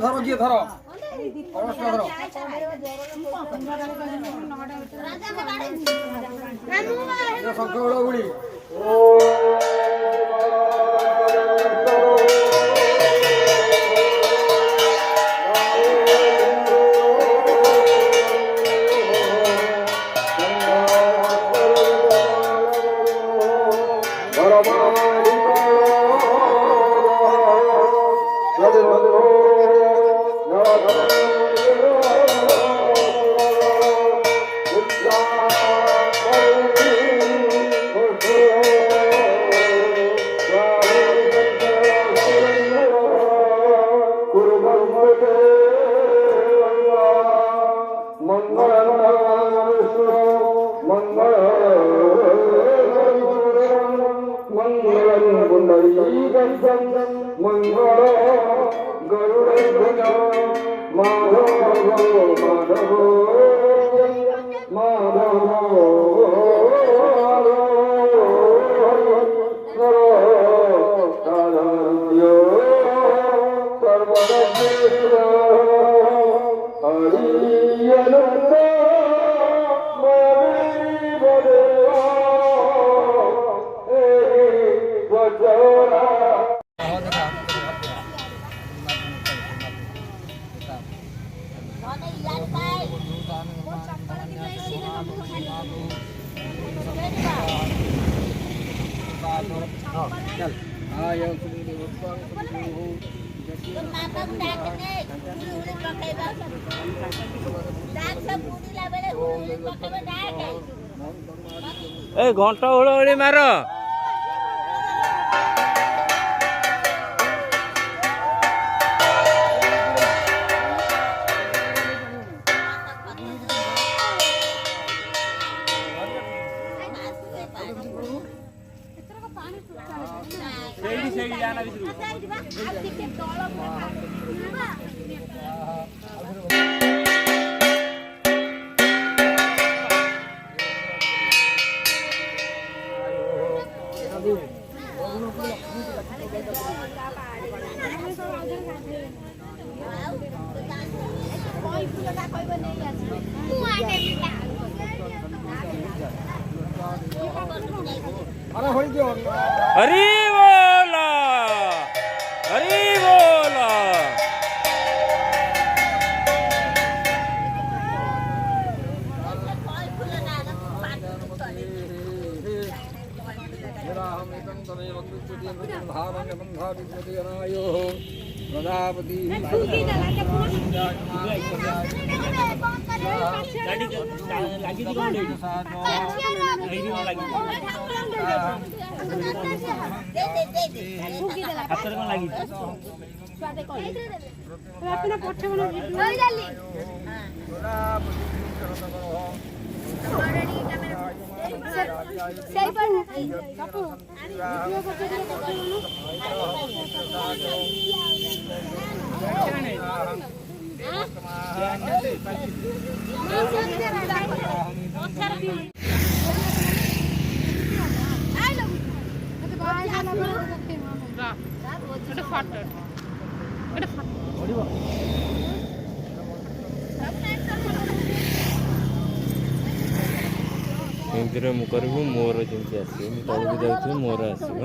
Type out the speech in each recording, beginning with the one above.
ধরো গিয়ে ধরো ধরো শঙ্কর গুড়ি ঘন্টা হুড়োহুড়ি মারো हरी बोला हरी बोला प्रजापति ଏମିତିରେ ମୁଁ କରିବୁ ମୋର ଯେମିତି ଆସିବ ମୁଁ ତଳକୁ ଯାଉଥିବି ମୋର ଆସିବ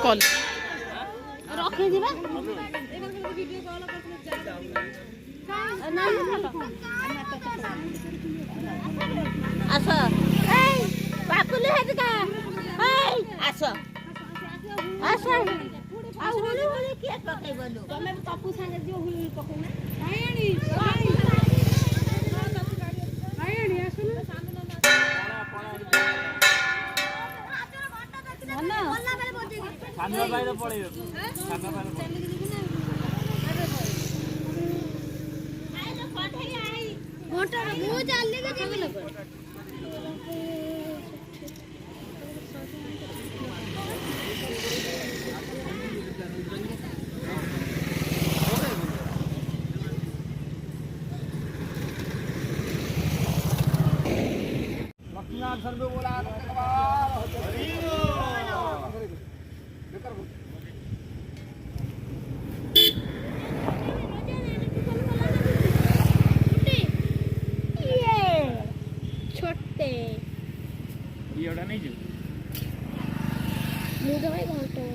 কল ରଖି ଯିବା ଆସ ପାକୁଲି ହେରିକା ଆସ ଆସ ଆଉ ହୁଳି ହୁଳି କିଏ ପକେଇବଲୁ ତମେ ପପୁ ସାଙ୍ଗେ ଯିବ ହୁଳି ହୁଳି ପକେଇନା ଆଇଣି ଆସୁନ ସାନ ଭାଇର ପଳେଇବ ସାନ ଭାଇର ଘଣ୍ଟା ମୁଁ ଚାଲିଲି କି ଯିବି लक्ष्मीनाथ सर्वे बोला छोटे ये ओडा नहीं जो मुझे भाई घंटा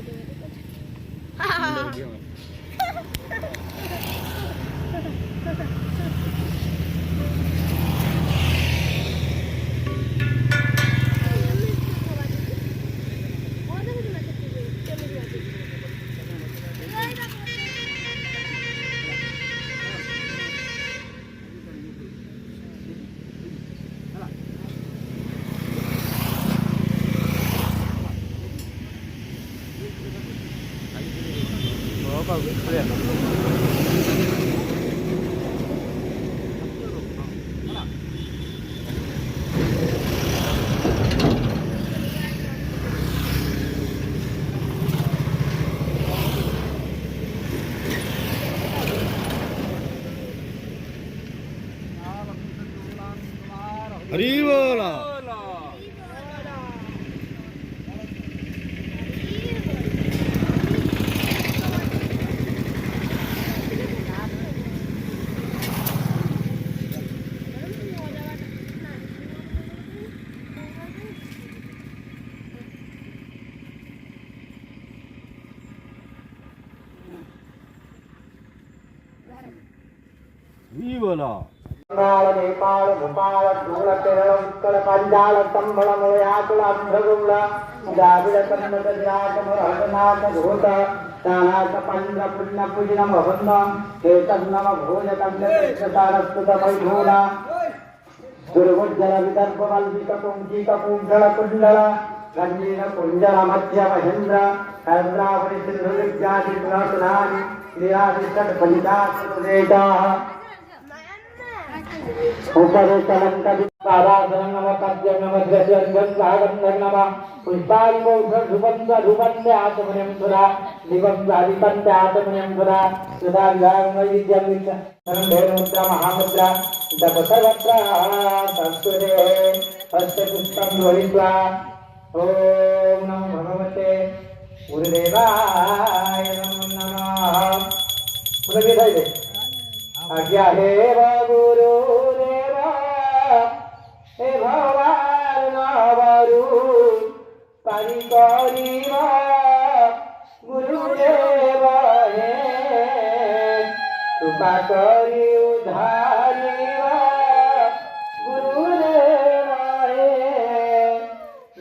हरी बोला बंगाल नेपाल भोपाल धूल केरल उत्कल पंजाल संबल मलयाकुल आंध्रगुल द्राविड़ कन्नड़ गुजरात मराठनाथ घोष तानाथ पंद्र पुण्य पूजन भवन्द केतन्नम भोज कंद कृष्णतारस्तुत मैथुन दुर्गुज्जल विदर्भ मल्लिक कुंचिक कुंडल कुंडल गंजीर कुंजल मध्य महेंद्र हैदरावती सिंधु विद्यादि गुणसुनानि निरादि षट फलिताः उपदेशनं कवि पादासनं नम पद्यं नम द्रव्यं सागं नम पुष्पालिको सुगंध रुगंध आत्मनियं सुरा दिवं आदिपंच आत्मनियं सुरा सुधा विधान वैद्यं विद्या महामुद्रा जपसवत्रा संस्कृते हस्त पुष्पं धरित्वा ओम नमो भगवते गुरुदेवाय नमो नमः मुझे दे आज्ञा हे गुरुदेवा हे भगवान नवरु पारी करिवा गुरुदेवा हे कृपा करि उद्धारिवा गुरुदेवा हे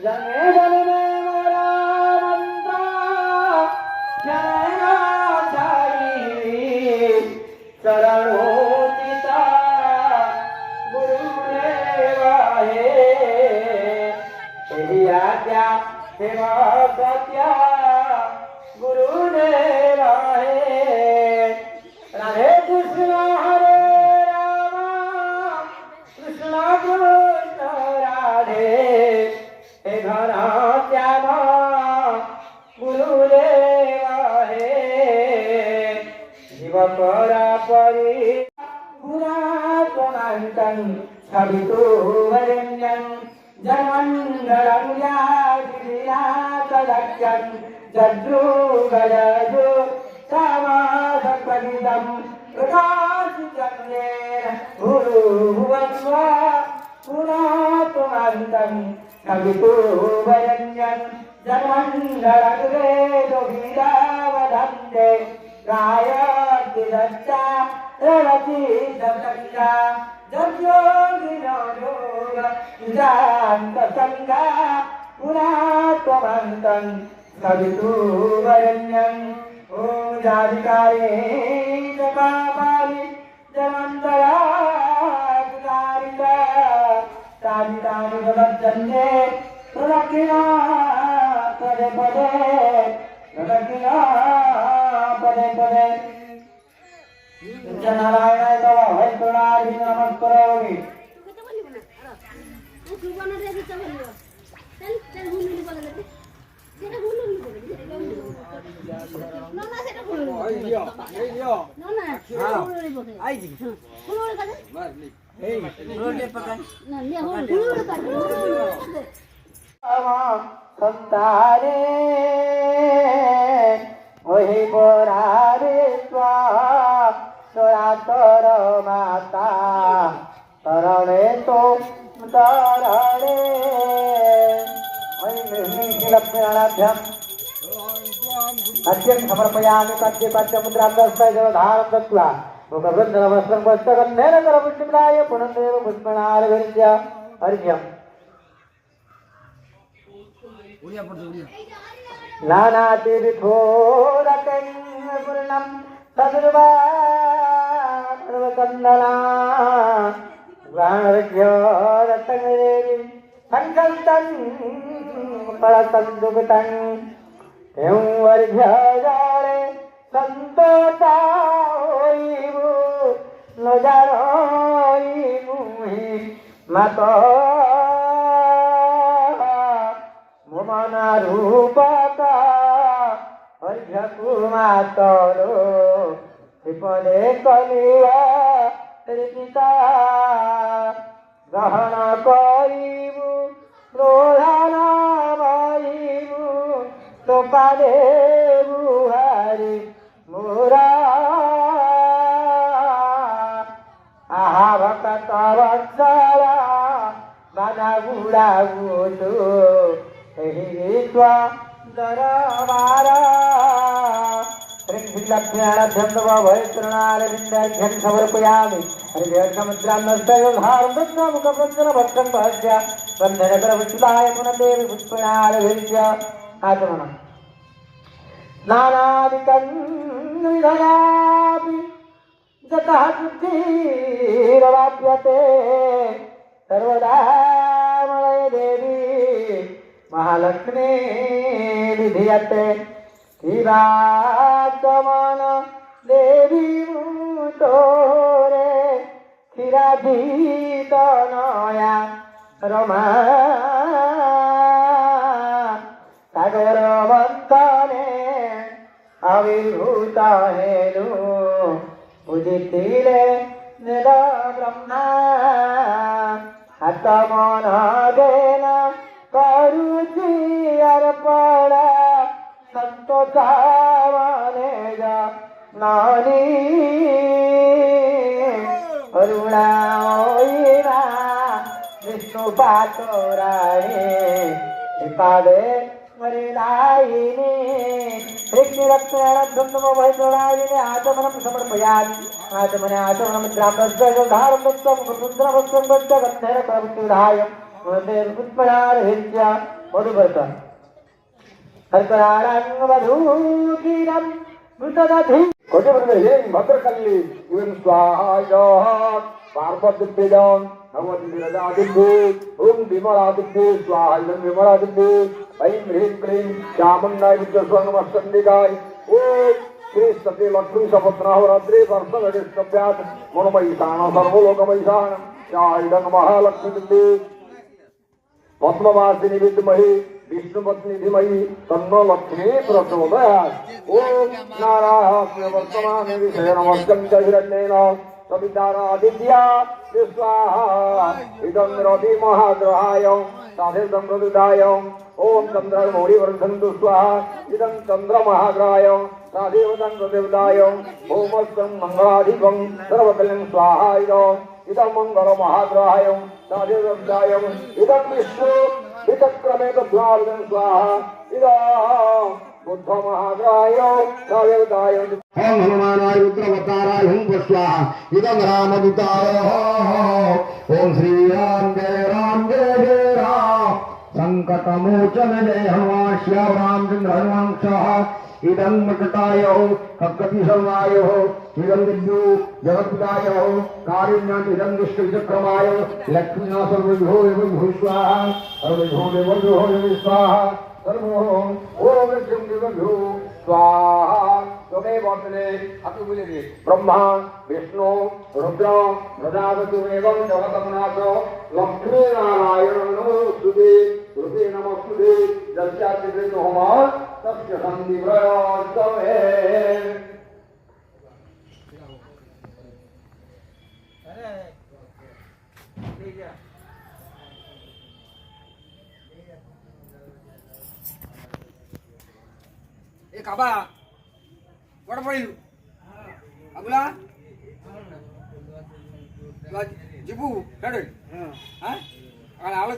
जने जने मोरा मंत्र जने छाई चरणों आज्ञा सेवा सत्या गुरुदेव हे राधे कृष्ण हरे राम कृष्ण कृष्ण राधे हे घन श्याम गुरुदेव हे जीव परापरि गुणात्मनान्तं छवितु वरेण्यं जन्मंगलं यादिनाथलक्ष्यं जद्रुगलजु समासपदितं प्रकाशितं येन गुरुभुवस्व पुनः भवन्तं कवितुर्वरेण्यं जन्मण्डलग्रेदो वीरावधन्ते गायत्रि दत्ता रवति दत्ता जज्ञोगिनोयोग इदान्तसङ्गा पुरात्वमन्तं कवितुर्वरेण्यं ॐ जाधिकारे जपापालि जमन्तराधिकारिता तादितानि प्रदर्शन्ते प्रदक्षिणा पदे पदे प्रदक्षिणा पदे पदे नारायणाय नमः हरि प्रणामि नमस्करोमि संतारे वही बोरारे स्वाहा सोया तोर माता तरणे तो तरणे वही लक्ष्मीनाभ्याम अद्यं समर्पयामि पद्य पद्य मुद्रान्तस्य जलधारं दत्त्वा मुखवृन्दनमस्तं वस्त्रगन्धेन करपुष्टिम्नाय पुनन्देव पुष्पणार्घ्य अर्घ्यम् नानातिविधोरकं पूर्णं तदुर्वाकन्दना गानर्घ्य रत्नदेवी संकल्पं परतं दुगतं एवं वर्घ्यजाले संतोषा होइबु नजारोइबु माता मोमना रूपका अर्घ्यकुमातरो विपदे कलिया ऋतिका ग्रहण करिबु रोधना बाइबु तोपादे बुहारी मोरा आहा भक्त वत्सला बाधा गुड़ा गुटो दरबारा लक्ष्म्याभ्यं नव भयत्रणारविन्दाभ्यं समर्पयामि हरिमुद्रामुखप्रञ्जनभद्रं भज्य बन्धनकरविच्युताय पुनर्देवी पुष्पणारभिर्य आचमनम् नानादिकं विधयापि जतः शुद्धिरवाप्यते सर्वदा मलय देवी महालक्ष्मी विधीयते क्षीरागमन देवी मुतोरे क्षीराधीत नया रमा सागर वंतने आविर्भूत हेनु पूजितिले निर ब्रह्मा आत्मन देन करुचि अर्पण संतोषावने नानी अरुणायिना विष्णु पातोराणी पादे मरिलायिनी लक्ष्मीलक्ष्मीणो वैष्णवायिनी आचमनं समर्पयामि आचमने आचमनं द्राक्षधारं गन्धेन पुष्पणार्घ्य मधुव्रत हर्कराळङ्गवधूकीरं मृतदधि कोटिवृन्दे भद्रकल्ली इवं स्वाहाय पार्वतीपीडं नवति विरजादिभ्ये ॐ विमलादिभ्ये स्वाहा इदं विमलादिभ्ये ऐं ह्रीं क्लीं चामुण्डाय विद्यस्वर्णमस्तन्दिकाय ॐ श्री सती लक्ष्मी सपत्नाहोरात्रे वर्षगणेशभ्यात् मनोमयीशान सर्वलोकमयीशान चाइदं महालक्ष्मी पद्मवासिनी विद्महे विष्णुपत्नी धीमहि तन्नो लक्ष्मी प्रचोदयात् ओम नारायण वर्तमाने विषयनमस्तं च हिरण्येन सवितारादित्या स्वाहा इदं रवि महाग्रहाय साधेदं प्रदुदाय ओम चन्द्रमौलिवर्धन्तु स्वाहा इदं चन्द्रमहाग्रहाय साधेवदं प्रदेवदाय ओमस्तं मङ्गलाधिपं सर्वकलं स्वाहा इदं मंगलमहाग्रहाय राजेन्द्रायम् इदं विष्णु विचक्रमे तद्वार्जन स्वाहा इदं बुद्ध महाग्राय राजेन्द्राय ओम हनुमानाय रुद्रवताराय हुं स्वाहा इदं रामदूताय ओम श्री राम जय राम संकटमोचन जय हनुमान श्याम रामचंद्र हनुमान स्वाहा इदं मकटाय खगति सर्वाय इदं विद्यु जगत्पिताय कारुण्यात् इदं विष्णुचक्रमाय लक्ष्मीनाथ सर्वविभो विभो स्वाहा सर्वविभो विभो स्वाहा सर्वो ओम विष्णु स्वाहा तमे वर्तने अति बोलिए ब्रह्मा विष्णु रुद्र प्रजापति एवं जगतनाथ लक्ष्मी नारायण नमोस्तुते तुते नमोस्तुते जस्याति होम तस्य संधि प्रयोजमे ए काबा कोड पडिलु अबुला जिबु हेड हां आणि आलो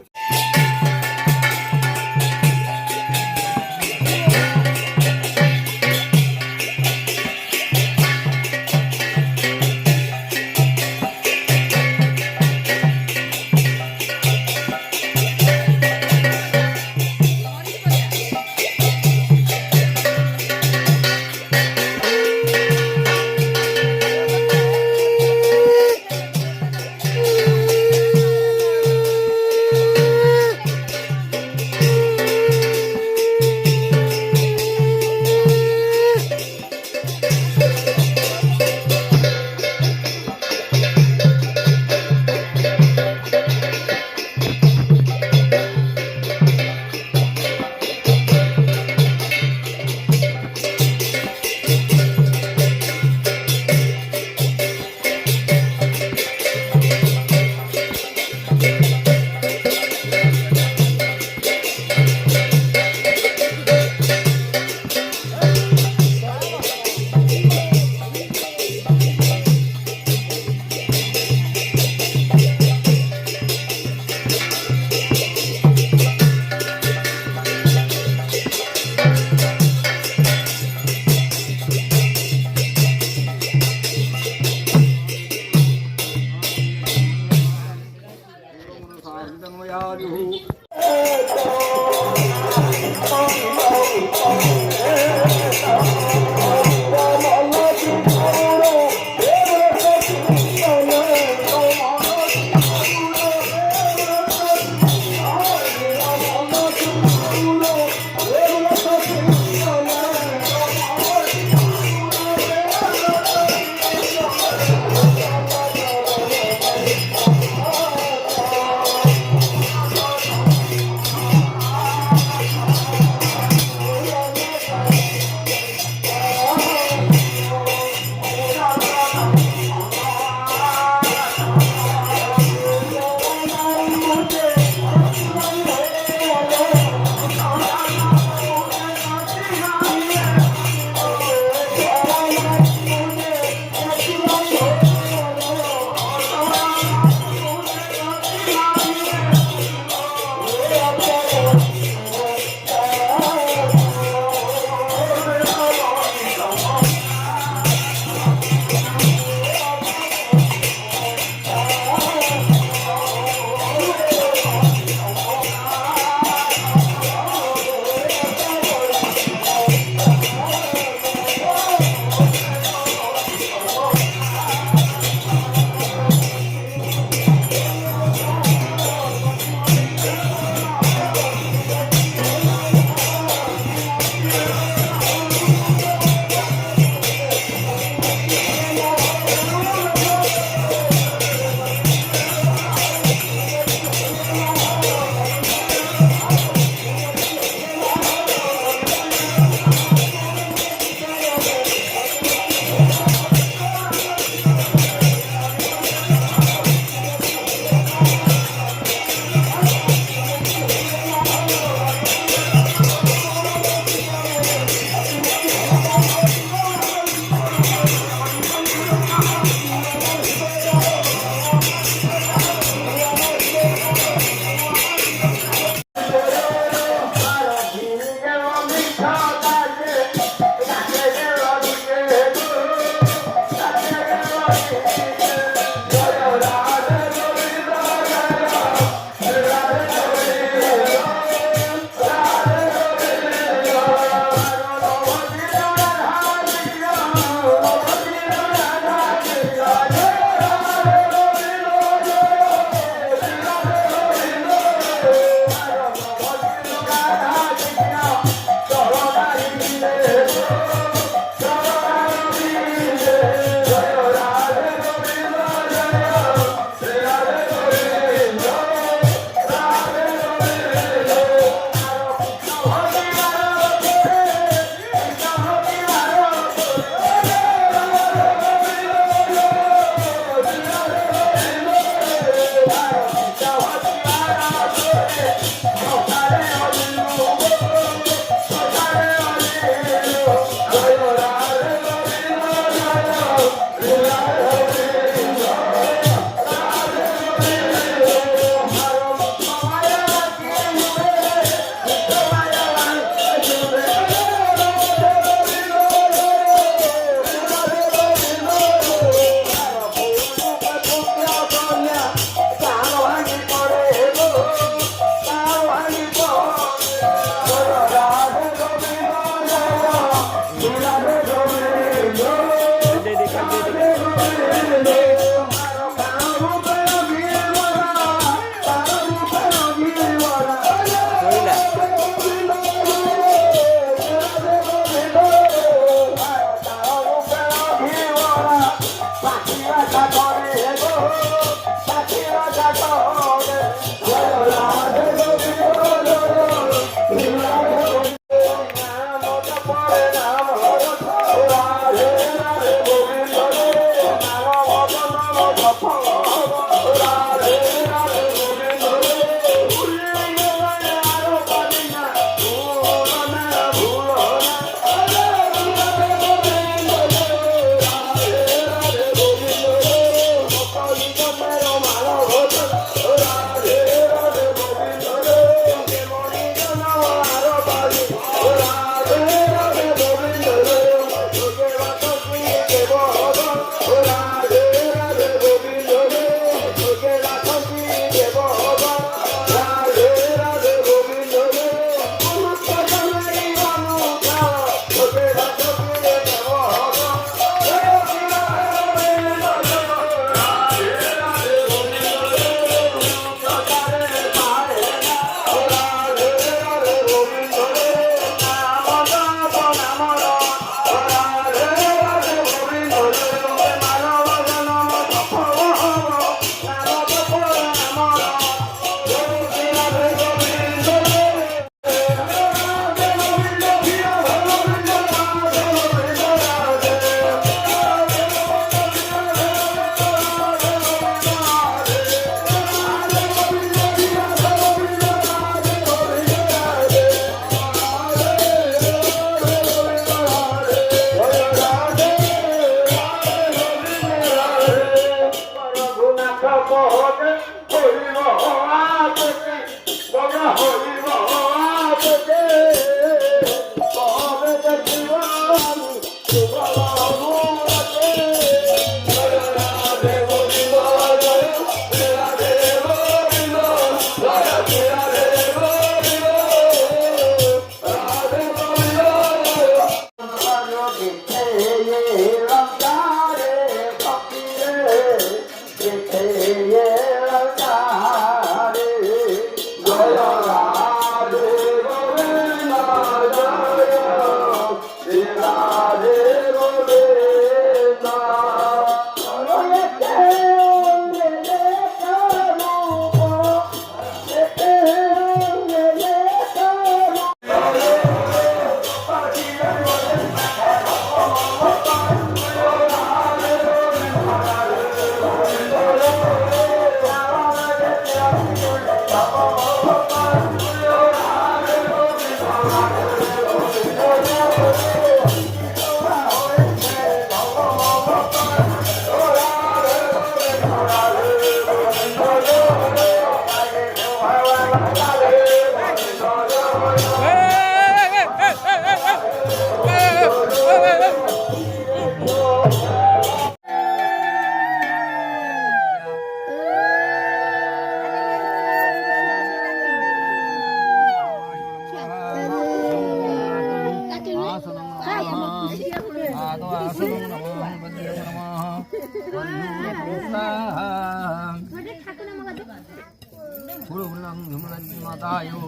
मातायो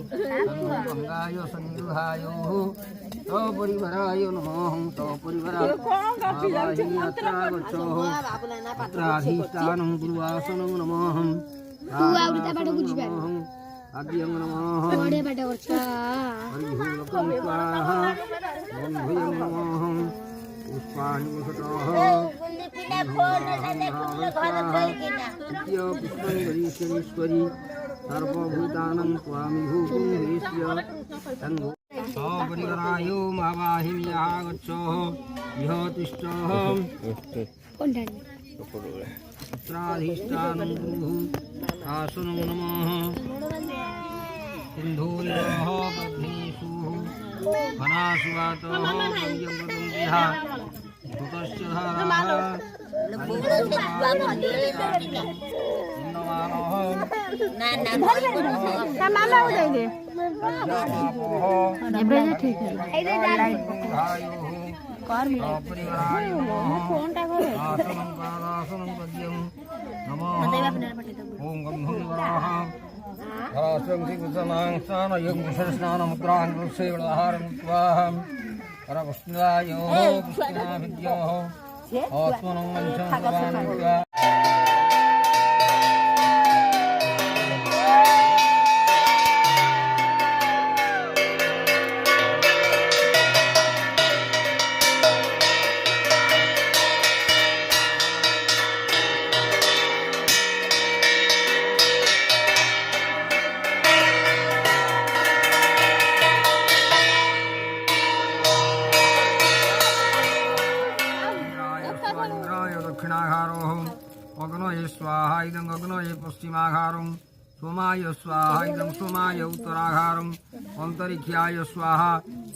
गंगायो संयुहायो तो परिवराय नमः तो परिवराय अत्राधिष्ठानं गुरुवासनं नमः आद्यं नमः हरिभूलकं स्वाहा बन्धुयं नमः पुष्पाणि पुष्पतः पुष्पं गरीश्वरीश्वरी सर्वभूतानं स्वामी भूपुंस्य तन्वो सपरिवाराय महाबाहिं यः गच्छः इह तिष्ठः पुत्राधिष्ठानं गुरुः आसनं नमः सिन्धूरिवः बध्नेषु घनासुवातः यज्ञवदन्त्यः भूतस्य धाराः अग्नये स्वाहा इदं अग्नये पश्चिमाघारं सोमाय स्वाहा इदं सोमाय उत्तराघारं अन्तरिक्षाय स्वाहा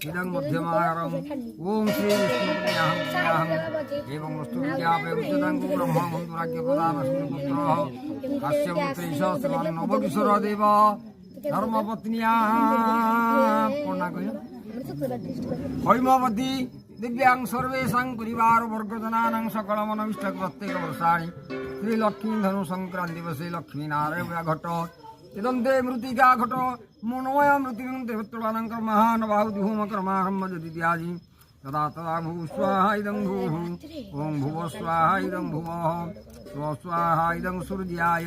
इदं मध्यमाघारं ओम श्री विष्णुप्रियाहं एवं वस्तुविद्यापय उच्यतां ब्रह्म मन्त्राज्ञप्रदानस्मिपुत्रः अस्य पुत्रैष श्रीमान् नवकिशोरदेव धर्मपत्न्या हैमवती दिव्यांग सर्वेषां परिवार वर्गजनानां सकलमनविष्ट प्रत्येक वर्षाणि श्री लक्ष्मी धनु संक्रांति दिवसे लक्ष्मी नारायण घट इदं ते मृतिका घट मनोय मृतिं देवत्वानां महान बाहुधूम कर्मारम्भ जदित्यादि तदा तदा भू स्वाहा इदं भूः ओं भुव स्वाहा इदं भुवः स्व स्वाहा इदं सूर्याय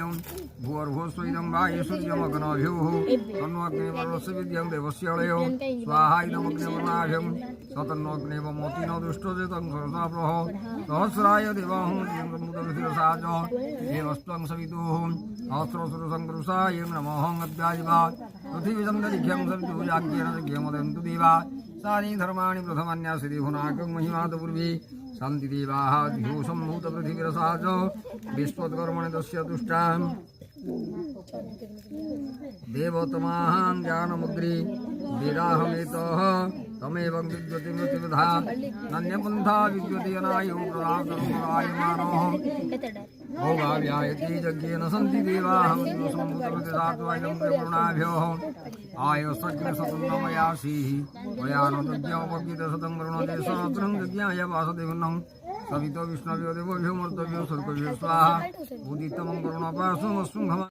भूर्भुवस्व इदं वायु सूर्यमग्नभ्योः तन्वग्निर्वरुणस्य विद्यं देवस्य लयो स्वाहा इदमग्निर्वरुणाभ्यं सतन्वग्नेव मोतिनो दुष्टोजेतं सरसाप्रः सहस्राय देवाहं मुदविधिरसाच देवस्त्वं सवितुः सहस्रसुरसङ्कृसाय नमः अद्याजिवा पृथिवीचन्द्रदिघ्यं सवितुजाग्येन दिघ्यमदन्तु देवा सानि धर्माणि प्रथमान्यासिधिहुनाकं महिमातपूर्वी शान्ति देवाः ध्यूसम्भूत पृथिवीरसा च विश्वत्कर्मणि तस्य तुष्टां देवतमाहं ज्ञानमुद्री वेदाहमेतः तमेव विद्यते मृत्युविधा नान्यपन्था विद्यते अनायो प्रदातुरायमानः भोगाव्यायते यज्ञेन सन्ति देवाः मृत्युसम्भूतप्रतिधात्वायं करुणाभ्योः आयसग्नसतुन्नमयासीः वयानोद्यमपद्यते वरुणते सहस्रं यज्ञाय वासुदेवनं सवितो विष्णव्यो देवभ्यो मर्तव्यो सर्गभ्यो स्वाहा उदितमं करुणपासुमस्सुंघम